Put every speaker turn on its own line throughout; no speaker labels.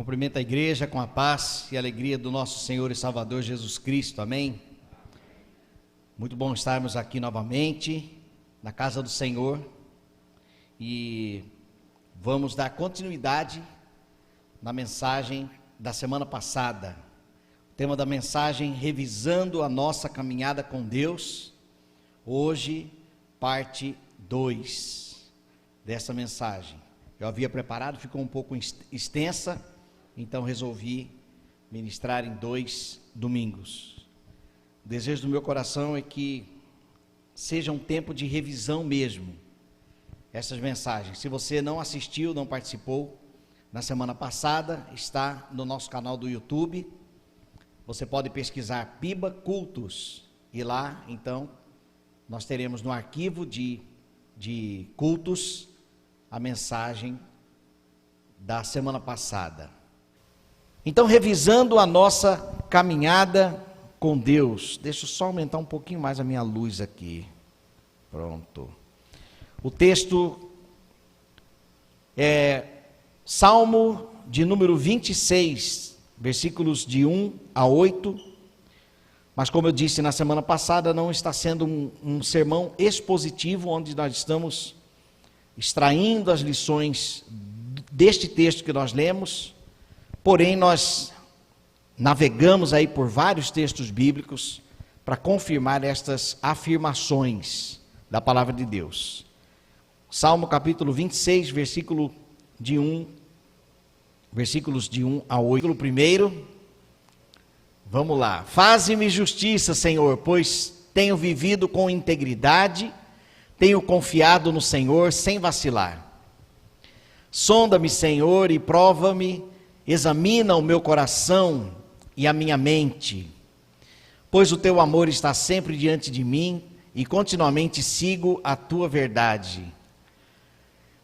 Cumprimento a igreja com a paz e alegria do nosso Senhor e Salvador Jesus Cristo, amém? Muito bom estarmos aqui novamente, na casa do Senhor, e vamos dar continuidade na mensagem da semana passada. O tema da mensagem, revisando a nossa caminhada com Deus, hoje, parte 2 dessa mensagem. Eu havia preparado, ficou um pouco extensa, então resolvi ministrar em 2 domingos. O desejo do meu coração é que seja um tempo de revisão mesmo, essas mensagens. Se você não assistiu, não participou, na semana passada, está no nosso canal do YouTube. Você pode pesquisar Piba Cultos, e lá, então, nós teremos no arquivo de cultos a mensagem da semana passada. Então, revisando a nossa caminhada com Deus, deixa eu só aumentar um pouquinho mais a minha luz aqui, pronto. O texto é Salmo de número 26, versículos de 1 a 8, mas como eu disse na semana passada, não está sendo um sermão expositivo, onde nós estamos extraindo as lições deste texto que nós lemos, porém nós navegamos aí por vários textos bíblicos para confirmar estas afirmações da palavra de Deus. Salmo capítulo 26, versículos de 1 a 8. Primeiro, vamos lá. Faze-me justiça, Senhor, pois tenho vivido com integridade, tenho confiado no Senhor sem vacilar. Sonda-me, Senhor, e prova-me, examina o meu coração e a minha mente, pois o teu amor está sempre diante de mim e continuamente sigo a tua verdade.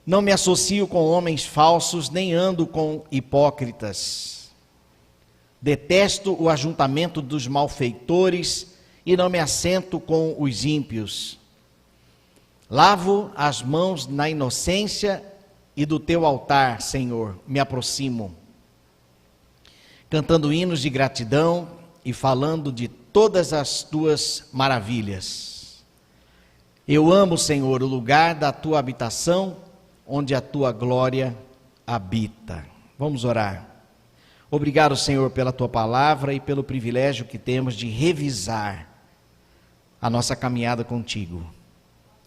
Não me associo com homens falsos, nem ando com hipócritas. Detesto o ajuntamento dos malfeitores e não me assento com os ímpios. Lavo as mãos na inocência e do teu altar, Senhor, me aproximo, cantando hinos de gratidão e falando de todas as tuas maravilhas. Eu amo, Senhor, o lugar da tua habitação, onde a tua glória habita. Vamos orar. Obrigado, Senhor, pela tua palavra e pelo privilégio que temos de revisar a nossa caminhada contigo.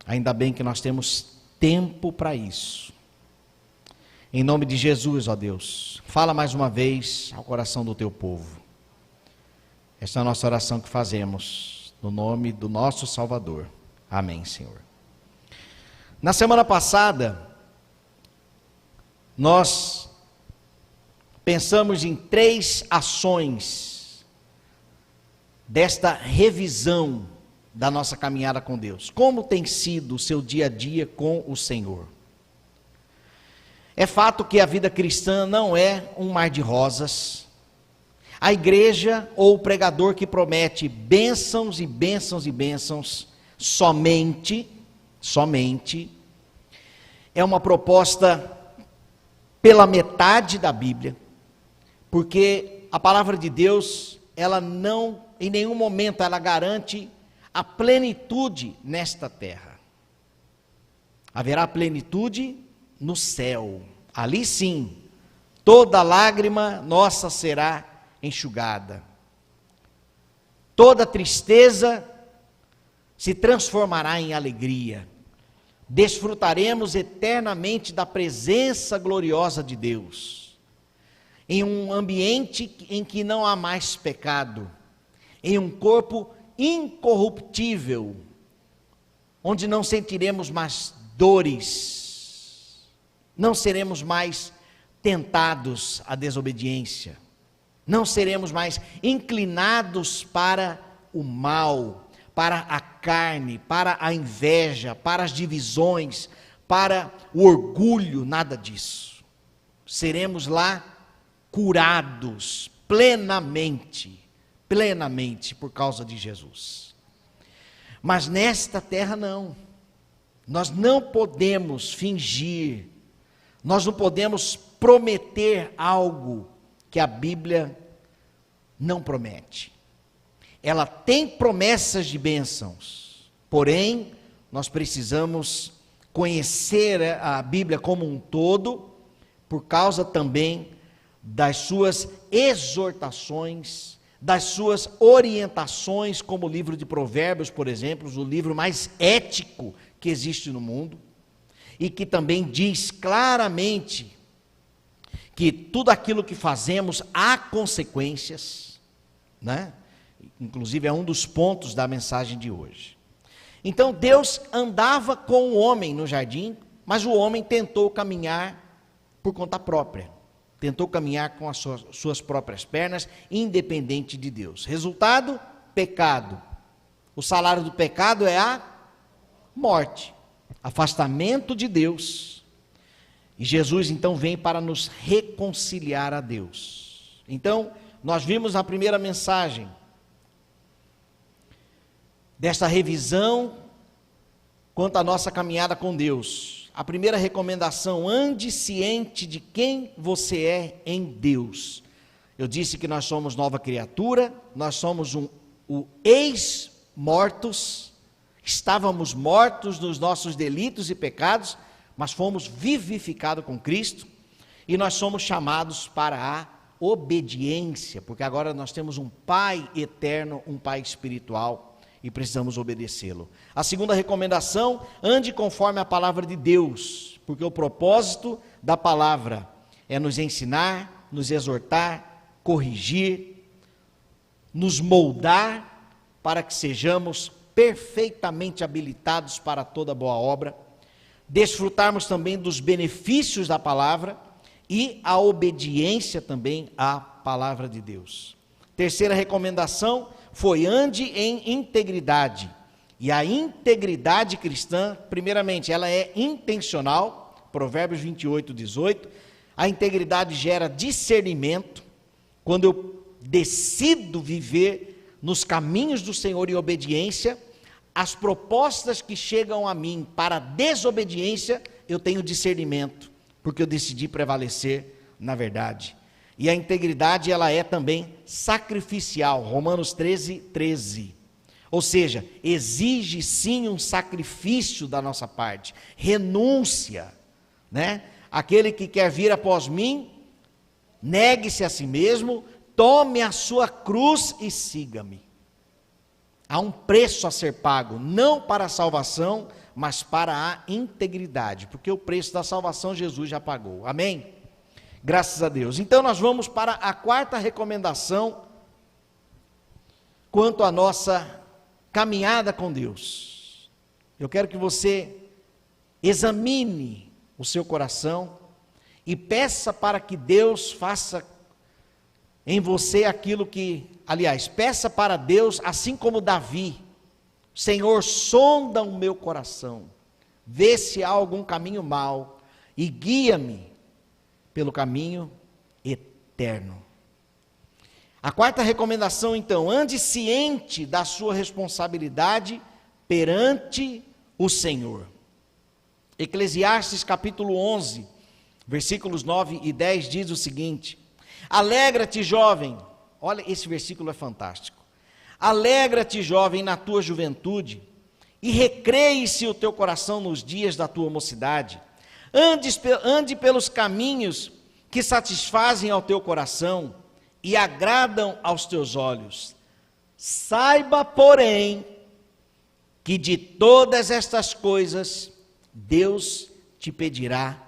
Ainda bem que nós temos tempo para isso. Em nome de Jesus, ó Deus, fala mais uma vez ao coração do teu povo. Esta é a nossa oração que fazemos, no nome do nosso Salvador. Amém, Senhor. Na semana passada, nós pensamos em 3 ações desta revisão da nossa caminhada com Deus. Como tem sido o seu dia a dia com o Senhor? É fato que a vida cristã não é um mar de rosas. A igreja ou o pregador que promete bênçãos e bênçãos e bênçãos somente é uma proposta pela metade da Bíblia, porque a palavra de Deus, ela não, em nenhum momento, ela garante a plenitude nesta terra. Haverá plenitude no céu, ali sim, toda lágrima nossa será enxugada, toda tristeza se transformará em alegria, desfrutaremos eternamente da presença gloriosa de Deus, em um ambiente em que não há mais pecado, em um corpo incorruptível, onde não sentiremos mais dores, não seremos mais tentados à desobediência, não seremos mais inclinados para o mal, para a carne, para a inveja, para as divisões, para o orgulho, nada disso. Seremos lá curados plenamente por causa de Jesus. Mas nesta terra não. Nós não podemos fingir, nós não podemos prometer algo que a Bíblia não promete. Ela tem promessas de bênçãos, porém, nós precisamos conhecer a Bíblia como um todo, por causa também das suas exortações, das suas orientações, como o livro de Provérbios, por exemplo, o livro mais ético que existe no mundo, e que também diz claramente que tudo aquilo que fazemos há consequências, né? Inclusive é um dos pontos da mensagem de hoje. Então Deus andava com o homem no jardim, mas o homem tentou caminhar por conta própria, tentou caminhar com as suas próprias pernas, independente de Deus. Resultado, pecado. O salário do pecado é a morte, afastamento de Deus. E Jesus então vem para nos reconciliar a Deus. Então, nós vimos na primeira mensagem desta revisão quanto à nossa caminhada com Deus. A primeira recomendação: ande ciente de quem você é em Deus. Eu disse que nós somos nova criatura, nós somos o ex-mortos, estávamos mortos nos nossos delitos e pecados, mas fomos vivificados com Cristo, e nós somos chamados para a obediência, porque agora nós temos um Pai eterno, um Pai espiritual, e precisamos obedecê-lo. A segunda recomendação: ande conforme a palavra de Deus, porque o propósito da palavra é nos ensinar, nos exortar, corrigir, nos moldar, para que sejamos perfeitamente habilitados para toda boa obra, desfrutarmos também dos benefícios da palavra e a obediência também à palavra de Deus. Terceira recomendação foi: ande em integridade. E a integridade cristã, primeiramente, ela é intencional, Provérbios 28, 18. A integridade gera discernimento. Quando eu decido viver nos caminhos do Senhor em obediência, as propostas que chegam a mim para desobediência, eu tenho discernimento, porque eu decidi prevalecer na verdade. E a integridade, ela é também sacrificial, Romanos 13, 13. Ou seja, exige sim um sacrifício da nossa parte, renúncia, né? Aquele que quer vir após mim, negue-se a si mesmo, tome a sua cruz e siga-me. Há um preço a ser pago, não para a salvação, mas para a integridade, porque o preço da salvação Jesus já pagou. Amém? Graças a Deus. Então nós vamos para a quarta recomendação quanto à nossa caminhada com Deus. Eu quero que você examine o seu coração e peça para que Deus faça em você aquilo que, aliás, peça para Deus, assim como Davi: Senhor, sonda o meu coração, vê se há algum caminho mau e guia-me pelo caminho eterno. A quarta recomendação, então: ande ciente da sua responsabilidade perante o Senhor. Eclesiastes capítulo 11, versículos 9 e 10 diz o seguinte: alegra-te, jovem. Olha, esse versículo é fantástico. Alegra-te, jovem, na tua juventude, e recreie-se o teu coração nos dias da tua mocidade. Ande pelos caminhos que satisfazem ao teu coração e agradam aos teus olhos. Saiba, porém, que de todas estas coisas Deus te pedirá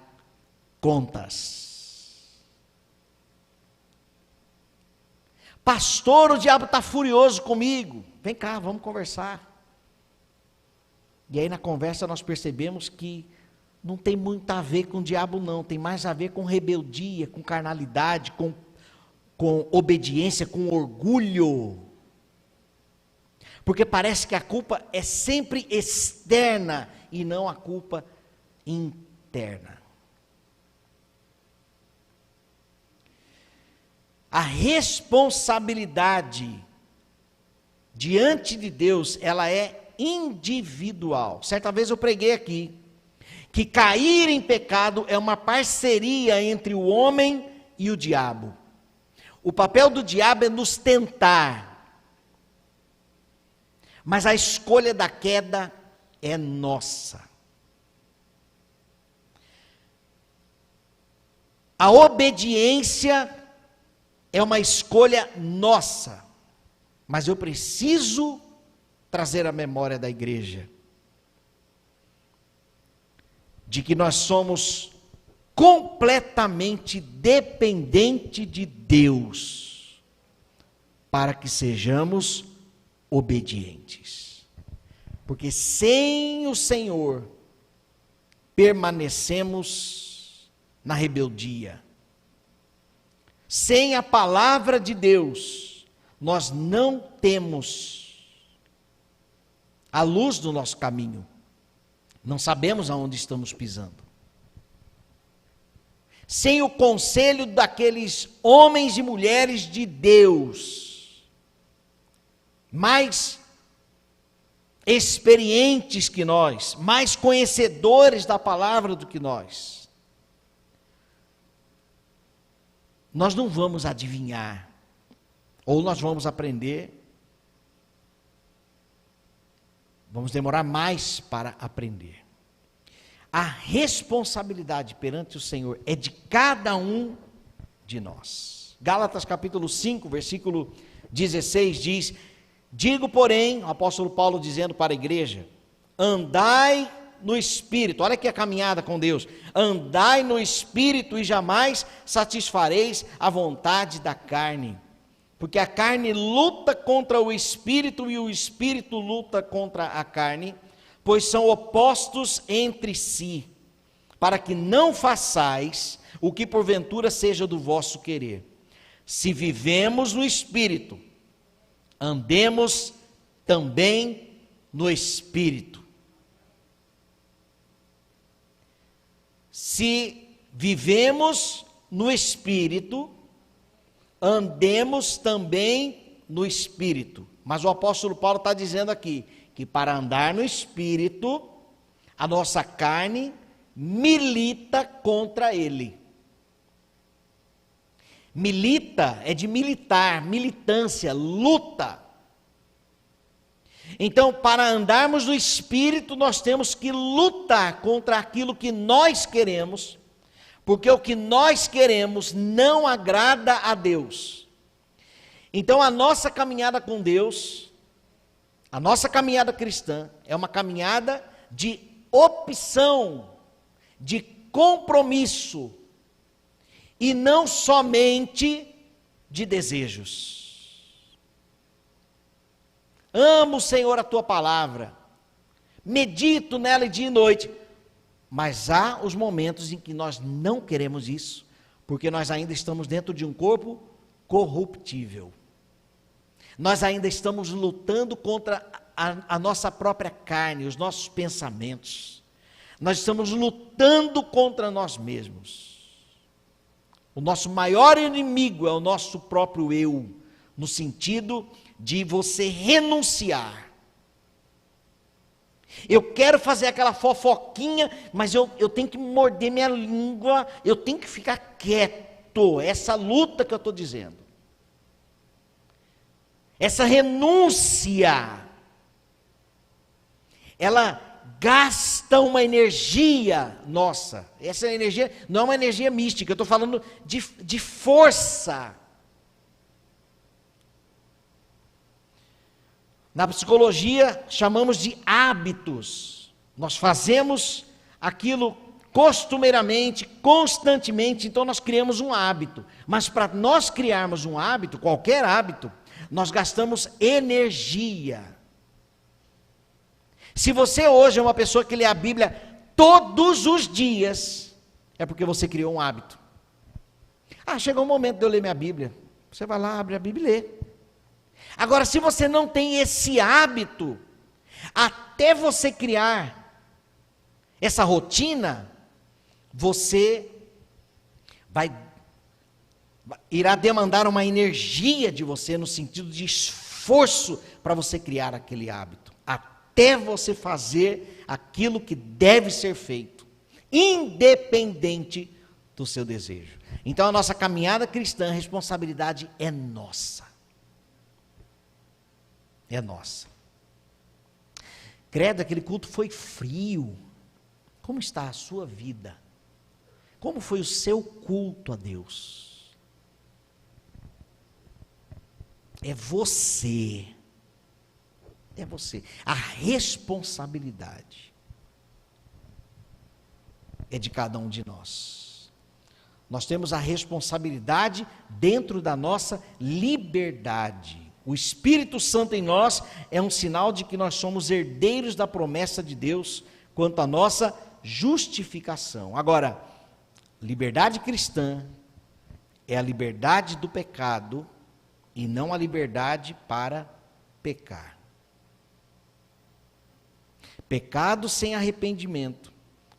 contas. Pastor, o diabo está furioso comigo. Vem cá, vamos conversar. E aí na conversa nós percebemos que não tem muito a ver com o diabo não, tem mais a ver com rebeldia, com carnalidade, com obediência, com orgulho. Porque parece que a culpa é sempre externa e não a culpa interna. A responsabilidade diante de Deus, ela é individual. Certa vez eu preguei aqui que cair em pecado é uma parceria entre o homem e o diabo. O papel do diabo é nos tentar. Mas a escolha da queda é nossa. A obediência é uma escolha nossa. Mas eu preciso trazer a memória da igreja de que nós somos completamente dependentes de Deus para que sejamos obedientes. Porque sem o Senhor permanecemos na rebeldia. Sem a palavra de Deus, nós não temos a luz do nosso caminho. Não sabemos aonde estamos pisando. Sem o conselho daqueles homens e mulheres de Deus, mais experientes que nós, mais conhecedores da palavra do que nós não vamos adivinhar, ou nós vamos aprender, vamos demorar mais para aprender. A responsabilidade perante o Senhor é de cada um de nós. Gálatas capítulo 5, versículo 16 diz: digo, porém, o apóstolo Paulo dizendo para a igreja, andai no Espírito, olha aqui a caminhada com Deus, andai no Espírito e jamais satisfareis a vontade da carne, porque a carne luta contra o Espírito e o Espírito luta contra a carne, pois são opostos entre si, para que não façais o que porventura seja do vosso querer. Se vivemos no Espírito, andemos também no Espírito. Se vivemos no Espírito, andemos também no Espírito. Mas o apóstolo Paulo está dizendo aqui, que para andar no Espírito, a nossa carne milita contra ele. Milita é de militar, militância, luta. Então, para andarmos no Espírito, nós temos que lutar contra aquilo que nós queremos, porque o que nós queremos não agrada a Deus. Então, a nossa caminhada com Deus, a nossa caminhada cristã, é uma caminhada de opção, de compromisso, e não somente de desejos. Amo, Senhor, a tua palavra, medito nela dia e noite, mas há os momentos em que nós não queremos isso, porque nós ainda estamos dentro de um corpo corruptível. Nós ainda estamos lutando contra a nossa própria carne, os nossos pensamentos. Nós estamos lutando contra nós mesmos. O nosso maior inimigo é o nosso próprio eu, no sentido de você renunciar. Eu quero fazer aquela fofoquinha, mas eu tenho que morder minha língua, eu tenho que ficar quieto. Essa luta que eu estou dizendo. Essa renúncia, ela gasta uma energia nossa. Essa energia não é uma energia mística, eu estou falando de força. Na psicologia, chamamos de hábitos. Nós fazemos aquilo costumeiramente, constantemente, então nós criamos um hábito. Mas para nós criarmos um hábito, qualquer hábito, nós gastamos energia. Se você hoje é uma pessoa que lê a Bíblia todos os dias, é porque você criou um hábito. Chegou o momento de eu ler minha Bíblia. Você vai lá, abre a Bíblia e lê. Agora, se você não tem esse hábito, até você criar essa rotina, você irá demandar uma energia de você, no sentido de esforço, para você criar aquele hábito, até você fazer aquilo que deve ser feito, independente do seu desejo. Então a nossa caminhada cristã, a responsabilidade é nossa. É nossa. Credo, aquele culto foi frio. Como está a sua vida? Como foi o seu culto a Deus? É você. É você. A responsabilidade é de cada um de nós. Nós temos a responsabilidade dentro da nossa liberdade. O Espírito Santo em nós é um sinal de que nós somos herdeiros da promessa de Deus quanto à nossa justificação. Agora, liberdade cristã é a liberdade do pecado e não a liberdade para pecar. Pecado sem arrependimento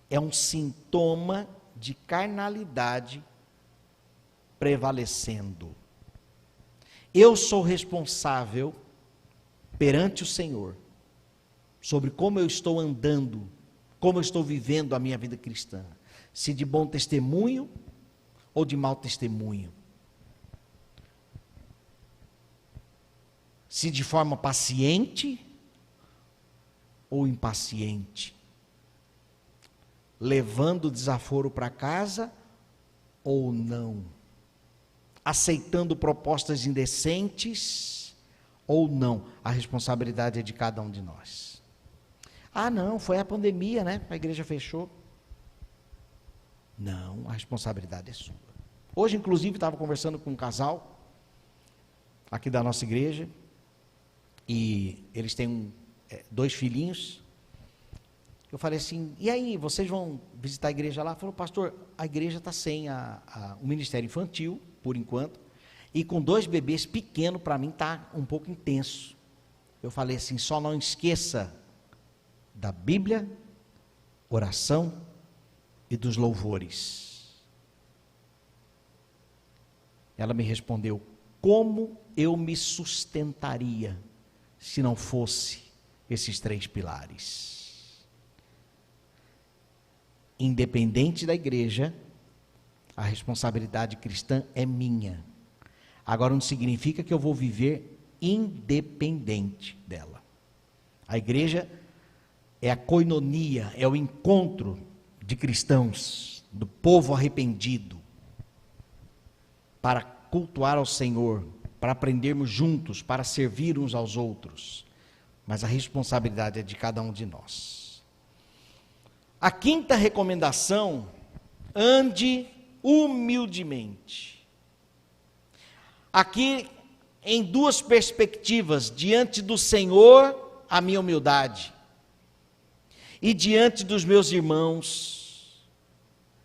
é um sintoma de carnalidade prevalecendo. Eu sou responsável perante o Senhor sobre como eu estou andando, como eu estou vivendo a minha vida cristã. Se de bom testemunho ou de mau testemunho. Se de forma paciente ou impaciente. Levando o desaforo para casa ou não. Aceitando propostas indecentes ou não. A responsabilidade é de cada um de nós. Ah, não, foi a pandemia, né? A igreja fechou. Não, a responsabilidade é sua. Hoje, inclusive, estava conversando com um casal aqui da nossa igreja e eles têm 2 filhinhos. Eu falei assim, e aí, vocês vão visitar a igreja lá? Falou, pastor, a igreja está sem o ministério infantil, por enquanto, e com 2 bebês pequenos, para mim está um pouco intenso. Eu falei assim, só não esqueça da Bíblia, oração e dos louvores. Ela me respondeu, como eu me sustentaria se não fosse esses 3 pilares? Independente da igreja, a responsabilidade cristã é minha. Agora não significa que eu vou viver independente dela. A igreja é a koinonia, é o encontro de cristãos, do povo arrependido, para cultuar ao Senhor, para aprendermos juntos, para servir uns aos outros. Mas a responsabilidade é de cada um de nós. A 5ª recomendação, ande humildemente. Aqui, em 2 perspectivas, diante do Senhor, a minha humildade, e diante dos meus irmãos,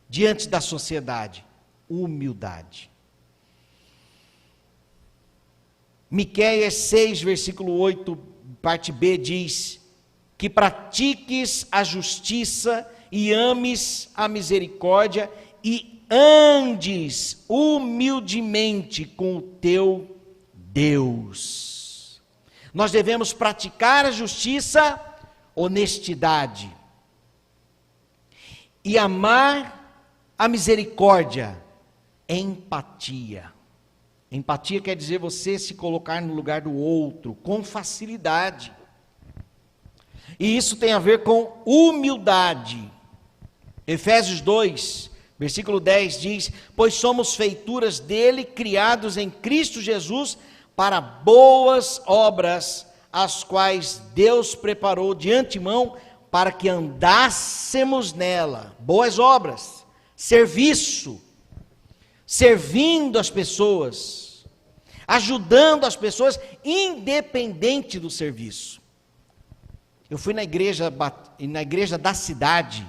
diante da sociedade, humildade. Miqueias 6, versículo 8, parte B, diz: que pratiques a justiça e ames a misericórdia e andes humildemente com o teu Deus. Nós devemos praticar a justiça, honestidade, e amar a misericórdia, empatia. Empatia quer dizer você se colocar no lugar do outro com facilidade. E isso tem a ver com humildade. Efésios 2, versículo 10 diz: pois somos feituras dele, criados em Cristo Jesus, para boas obras, as quais Deus preparou de antemão, para que andássemos nela. Boas obras, serviço, servindo as pessoas, ajudando as pessoas, independente do serviço. Eu fui na igreja da cidade,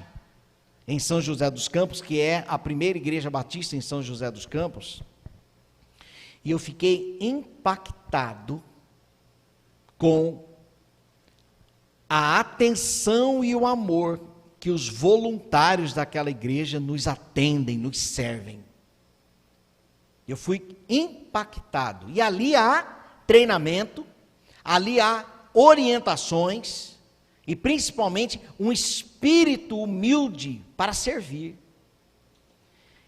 em São José dos Campos, que é a primeira igreja batista em São José dos Campos, e eu fiquei impactado com a atenção e o amor que os voluntários daquela igreja nos atendem, nos servem. Eu fui impactado, e ali há treinamento, ali há orientações, e principalmente um espírito humilde para servir.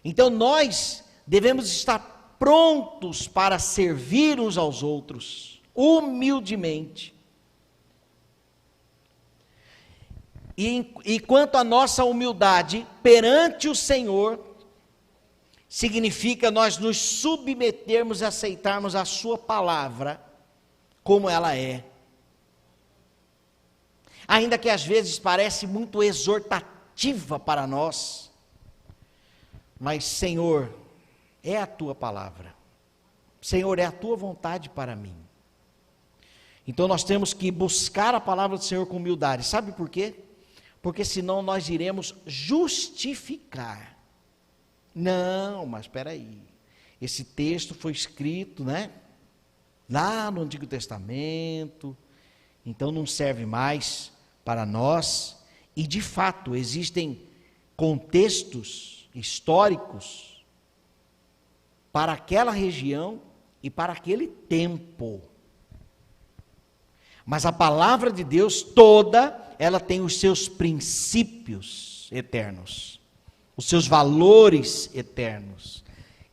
Então nós devemos estar prontos para servir uns aos outros, humildemente. E quanto à nossa humildade perante o Senhor, significa nós nos submetermos e aceitarmos a sua palavra como ela é. Ainda que às vezes parece muito exortativa para nós, mas Senhor, é a tua palavra. Senhor, é a tua vontade para mim. Então nós temos que buscar a palavra do Senhor com humildade. Sabe por quê? Porque senão nós iremos justificar. Não, mas espera aí. Esse texto foi escrito, lá no Antigo Testamento, então não serve mais para nós. E de fato, existem contextos históricos para aquela região e para aquele tempo. Mas a palavra de Deus toda, ela tem os seus princípios eternos, os seus valores eternos,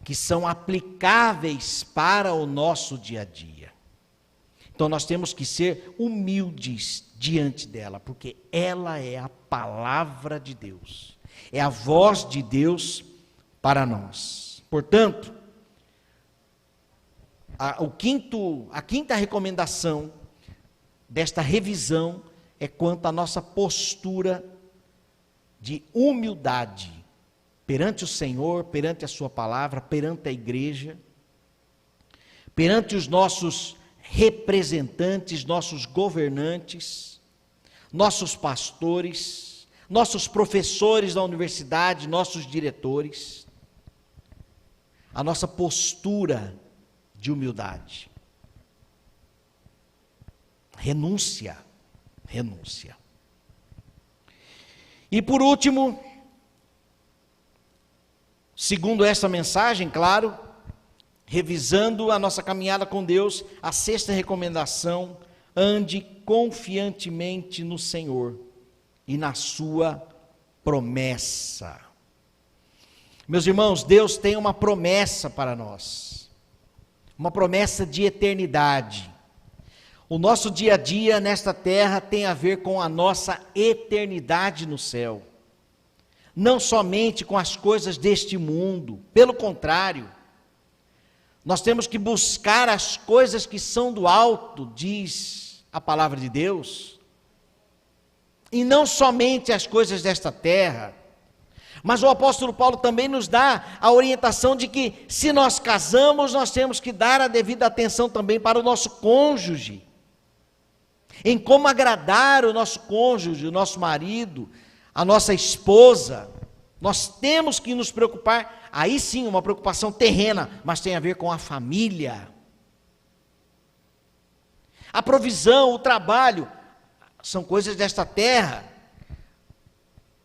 que são aplicáveis para o nosso dia a dia. Então nós temos que ser humildes diante dela, porque ela é a palavra de Deus, é a voz de Deus para nós. Portanto, a quinta recomendação desta revisão é quanto à nossa postura de humildade perante o Senhor, perante a sua palavra, perante a igreja, perante os nossos representantes, nossos governantes, nossos pastores, nossos professores da universidade, nossos diretores. A nossa postura de humildade. Renúncia. E por último, segundo essa mensagem, claro, revisando a nossa caminhada com Deus, a sexta recomendação: ande confiantemente no Senhor e na sua promessa. Meus irmãos, Deus tem uma promessa para nós, uma promessa de eternidade. O nosso dia a dia nesta terra tem a ver com a nossa eternidade no céu. Não somente com as coisas deste mundo, pelo contrário, nós temos que buscar as coisas que são do alto, diz a palavra de Deus, e não somente as coisas desta terra. Mas o apóstolo Paulo também nos dá a orientação de que, se nós casamos, nós temos que dar a devida atenção também para o nosso cônjuge, em como agradar o nosso cônjuge, o nosso marido, a nossa esposa. Nós temos que nos preocupar, aí sim, uma preocupação terrena, mas tem a ver com a família. A provisão, o trabalho, são coisas desta terra,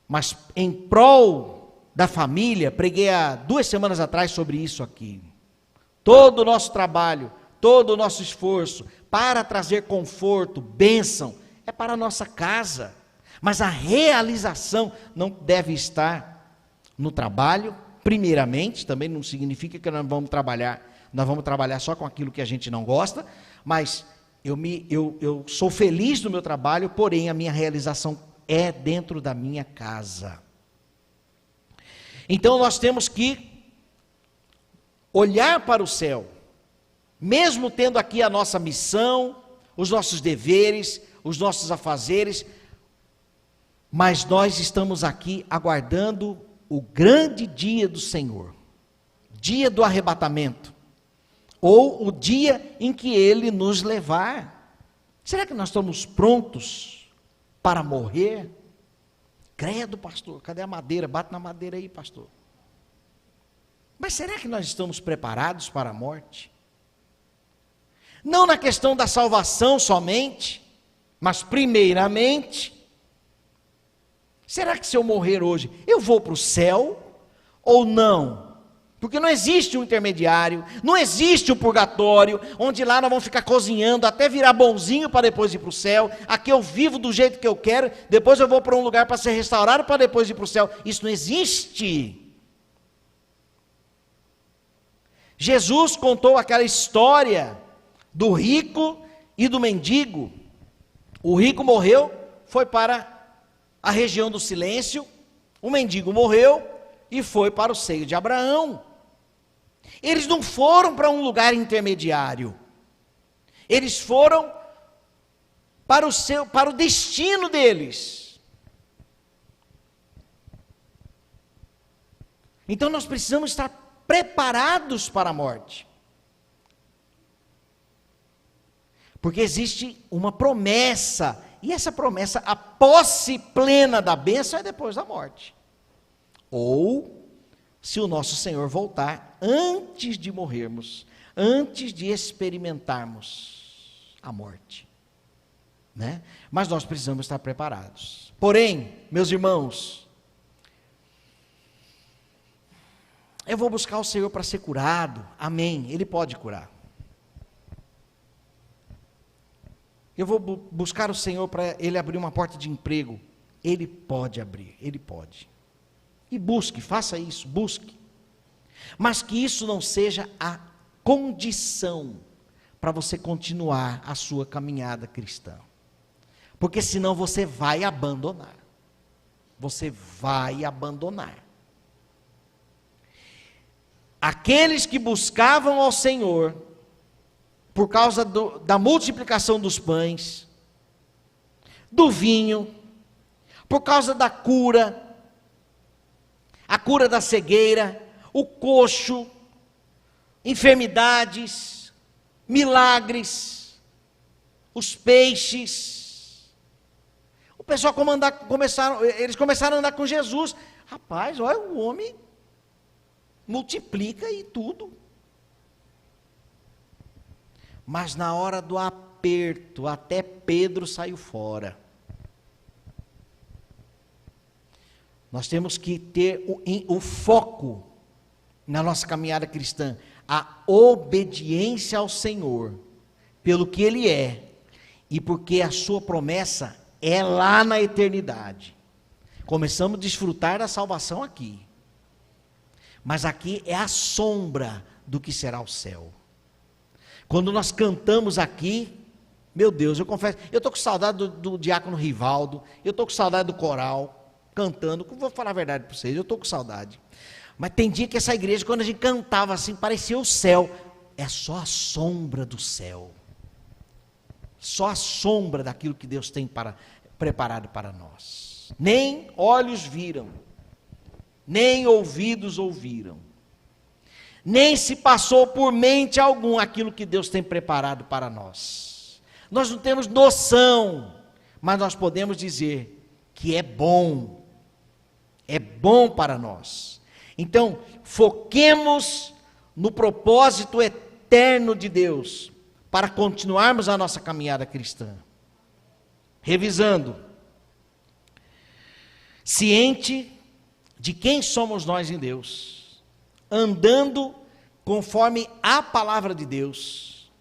mas em prol da família, preguei há 2 semanas atrás sobre isso aqui. Todo o nosso trabalho, todo o nosso esforço para trazer conforto, bênção, é para a nossa casa. Mas a realização não deve estar no trabalho, primeiramente. Também não significa que nós vamos trabalhar só com aquilo que a gente não gosta, mas eu sou feliz no meu trabalho, porém a minha realização é dentro da minha casa. Então nós temos que olhar para o céu, mesmo tendo aqui a nossa missão, os nossos deveres, os nossos afazeres, mas nós estamos aqui aguardando o grande dia do Senhor, dia do arrebatamento, ou o dia em que Ele nos levar. Será que nós estamos prontos para morrer? Credo, pastor, cadê a madeira? Bate na madeira aí, pastor. Mas será que nós estamos preparados para a morte? Não na questão da salvação somente, mas primeiramente, será que se eu morrer hoje, eu vou para o céu ou não? Porque não existe um intermediário, não existe um purgatório, onde lá nós vamos ficar cozinhando até virar bonzinho para depois ir para o céu. Aqui eu vivo do jeito que eu quero, depois eu vou para um lugar para ser restaurado para depois ir para o céu. Isso não existe. Jesus contou aquela história do rico e do mendigo. O rico morreu, foi para a região do silêncio, o mendigo morreu e foi para o seio de Abraão. Eles não foram para um lugar intermediário, eles foram para o destino deles. Então nós precisamos estar preparados para a morte, porque existe uma promessa, e essa promessa, a posse plena da bênção é depois da morte, ou se o nosso Senhor voltar antes de morrermos, antes de experimentarmos a morte, né? Mas nós precisamos estar preparados. Porém, meus irmãos, eu vou buscar o Senhor para ser curado, amém, Ele pode curar. Eu vou buscar o Senhor para Ele abrir uma porta de emprego, Ele pode abrir, Ele pode. E busque, faça isso, busque. Mas que isso não seja a condição para você continuar a sua caminhada cristã. Porque senão você vai abandonar. Você vai abandonar. Aqueles que buscavam ao Senhor, por causa da multiplicação dos pães, do vinho, por causa da cura, a cura da cegueira, o coxo, enfermidades, milagres, os peixes. O pessoal eles começaram a andar com Jesus. Rapaz, olha, o homem multiplica e tudo. Mas na hora do aperto, até Pedro saiu fora. Nós temos que ter o foco na nossa caminhada cristã, a obediência ao Senhor, pelo que Ele é, e porque a sua promessa é lá na eternidade. Começamos a desfrutar da salvação aqui, mas aqui é a sombra do que será o céu. Quando nós cantamos aqui, meu Deus, eu confesso, eu estou com saudade do diácono Rivaldo, eu estou com saudade do coral, cantando, vou falar a verdade para vocês, eu estou com saudade. Mas tem dia que essa igreja, quando a gente cantava assim, parecia o céu. É só a sombra do céu. Só a sombra daquilo que Deus tem preparado para nós. Nem olhos viram, nem ouvidos ouviram, nem se passou por mente algum aquilo que Deus tem preparado para nós. Nós não temos noção, mas nós podemos dizer que é bom para nós. Então, foquemos no propósito eterno de Deus, para continuarmos a nossa caminhada cristã. Revisando, ciente de quem somos nós em Deus, andando conforme a palavra de Deus,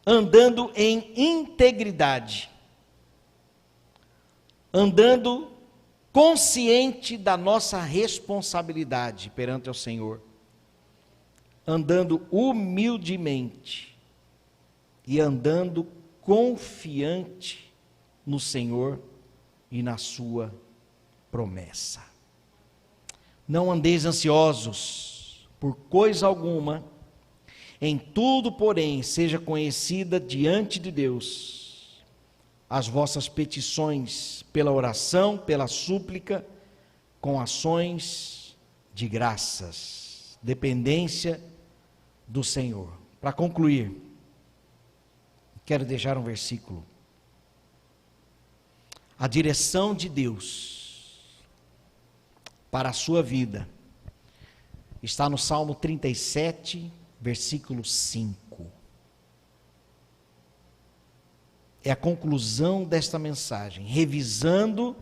andando em integridade, andando consciente da nossa responsabilidade perante o Senhor, andando humildemente e andando confiante no Senhor e na sua promessa. Não andeis ansiosos por coisa alguma, em tudo, porém, seja conhecida diante de Deus as vossas petições pela oração, pela súplica, com ações de graças, dependência do Senhor. Para concluir, quero deixar um versículo. A direção de Deus para a sua vida está no Salmo 37, versículo 5. É a conclusão desta mensagem, revisando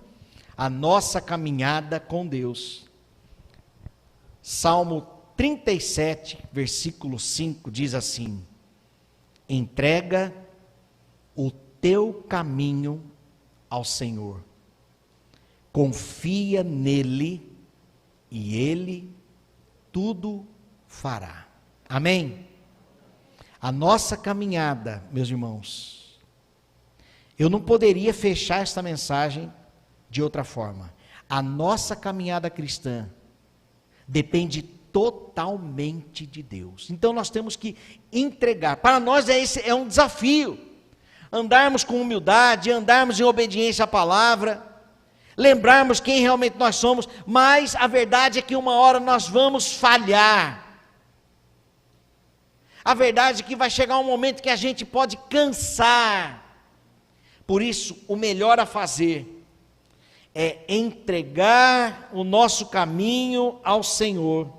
a nossa caminhada com Deus. Salmo 37, versículo 5 diz assim: entrega o teu caminho ao Senhor, confia nele e ele tudo fará. Amém? A nossa caminhada, meus irmãos, eu não poderia fechar esta mensagem de outra forma. A nossa caminhada cristã depende totalmente de Deus. Então nós temos que entregar. Para nós é um desafio. Andarmos com humildade, andarmos em obediência à palavra, lembrarmos quem realmente nós somos, mas a verdade é que uma hora nós vamos falhar. A verdade é que vai chegar um momento que a gente pode cansar. Por isso, o melhor a fazer é entregar o nosso caminho ao Senhor,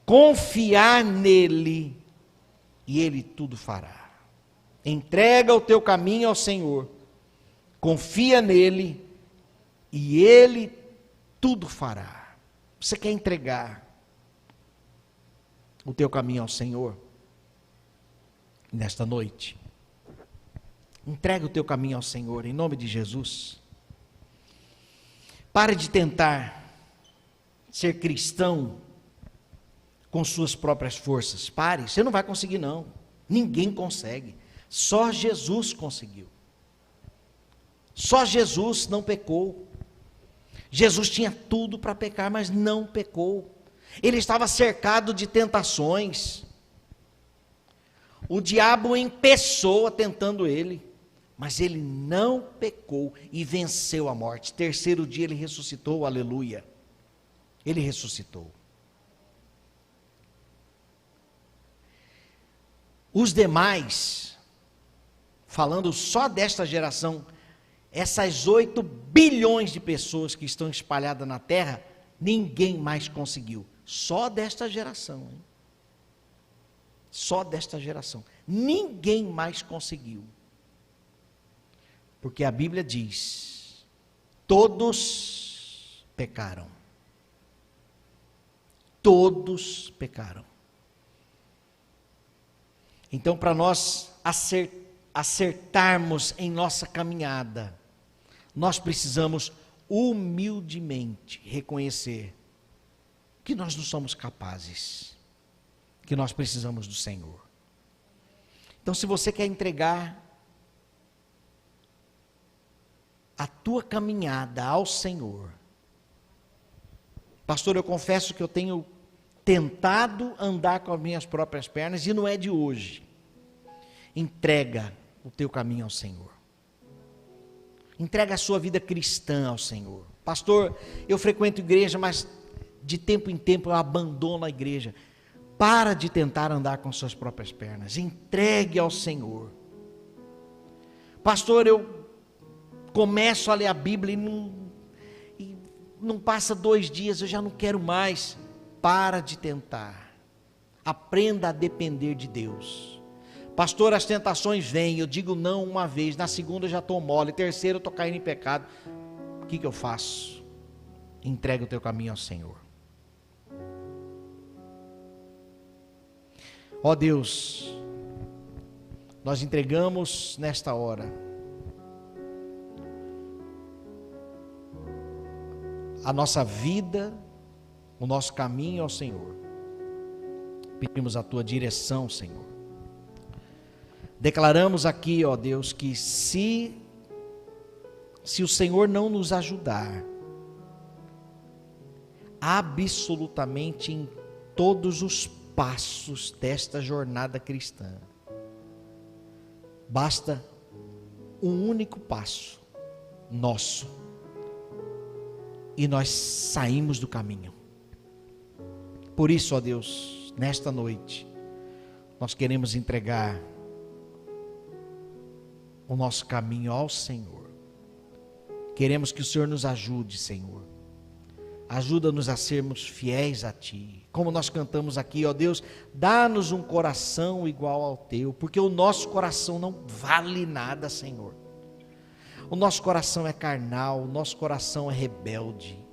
confiar nele, e Ele tudo fará. Entrega o teu caminho ao Senhor, confia nele, e Ele tudo fará. Você quer entregar o teu caminho ao Senhor? Nesta noite, entrega o teu caminho ao Senhor, em nome de Jesus. Pare de tentar ser cristão com suas próprias forças. Pare, você não vai conseguir não. Ninguém consegue. Só Jesus conseguiu. Só Jesus não pecou. Jesus tinha tudo para pecar, mas não pecou. Ele estava cercado de tentações. O diabo em pessoa tentando ele, mas ele não pecou e venceu a morte. Terceiro dia ele ressuscitou, aleluia. Ele ressuscitou. Os demais, falando só desta geração, essas 8 bilhões de pessoas que estão espalhadas na terra, ninguém mais conseguiu. Só desta geração, hein? Só desta geração. Ninguém mais conseguiu. Porque a Bíblia diz: todos pecaram. Todos pecaram. Então, para nós acertarmos em nossa caminhada, nós precisamos humildemente reconhecer que nós não somos capazes, que nós precisamos do Senhor. Então, se você quer entregar a tua caminhada ao Senhor, pastor, eu confesso que eu tenho tentado andar com as minhas próprias pernas e não é de hoje. Entrega o teu caminho ao Senhor. Entrega a sua vida cristã ao Senhor. Pastor, eu frequento igreja, mas de tempo em tempo eu abandono a igreja. Para de tentar andar com suas próprias pernas. Entregue ao Senhor. Pastor, eu começo a ler a Bíblia e não passa 2 dias, eu já não quero mais. Para de tentar. Aprenda a depender de Deus. Pastor, as tentações vêm, eu digo não uma vez, na segunda eu já estou mole, terceira eu estou caindo em pecado. O que eu faço? Entrega o teu caminho ao Senhor. Ó Deus, nós entregamos nesta hora a nossa vida, o nosso caminho ao Senhor. Pedimos a tua direção, Senhor. Declaramos aqui, ó Deus, que se o Senhor não nos ajudar, absolutamente em todos os passos desta jornada cristã, basta um único passo nosso e nós saímos do caminho. Por isso, ó Deus, nesta noite, nós queremos entregar o nosso caminho ao Senhor. Queremos que o Senhor nos ajude, Senhor. Ajuda-nos a sermos fiéis a Ti. Como nós cantamos aqui, ó Deus, dá-nos um coração igual ao Teu, porque o nosso coração não vale nada, Senhor. O nosso coração é carnal, o nosso coração é rebelde,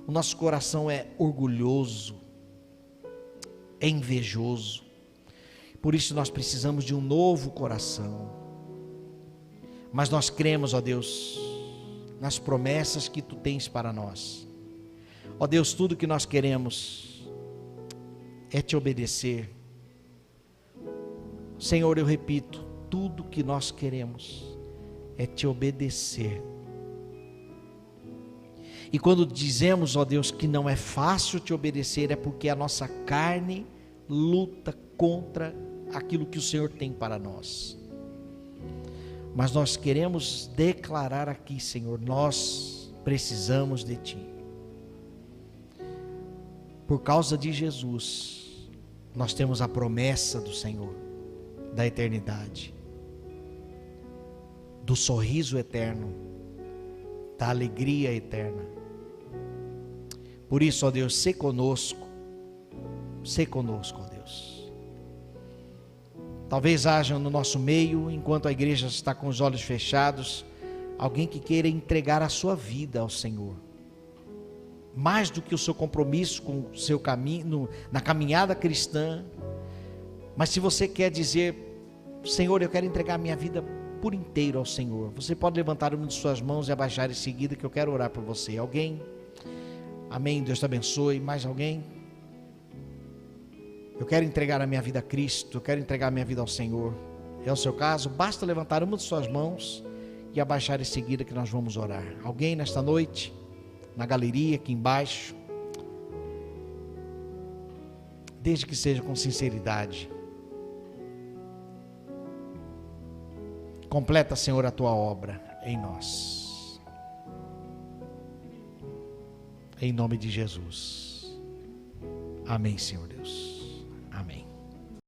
o nosso coração é orgulhoso, é invejoso. Por isso nós precisamos de um novo coração. Mas nós cremos, ó Deus, nas promessas que Tu tens para nós. Ó Deus, tudo que nós queremos é Te obedecer, Senhor, eu repito, tudo que nós queremos é te obedecer. E quando dizemos, ó Deus, que não é fácil te obedecer, é porque a nossa carne luta contra aquilo que o Senhor tem para nós. Mas nós queremos declarar aqui, Senhor, nós precisamos de Ti. Por causa de Jesus, nós temos a promessa do Senhor, da eternidade, do sorriso eterno, da alegria eterna. Por isso, ó Deus, sê conosco, ó Deus. Talvez haja no nosso meio, enquanto a igreja está com os olhos fechados, alguém que queira entregar a sua vida ao Senhor, mais do que o seu compromisso com o seu caminho, na caminhada cristã. Mas se você quer dizer, Senhor, eu quero entregar a minha vida por inteiro ao Senhor, você pode levantar uma de suas mãos e abaixar em seguida, que eu quero orar por você. Alguém? Amém, Deus te abençoe. Mais alguém? Eu quero entregar a minha vida a Cristo, eu quero entregar a minha vida ao Senhor. É o seu caso? Basta levantar uma de suas mãos e abaixar em seguida, que nós vamos orar. Alguém nesta noite? Na galeria, aqui embaixo? Desde que seja com sinceridade. Completa, Senhor, a tua obra em nós. Em nome de Jesus. Amém, Senhor Deus.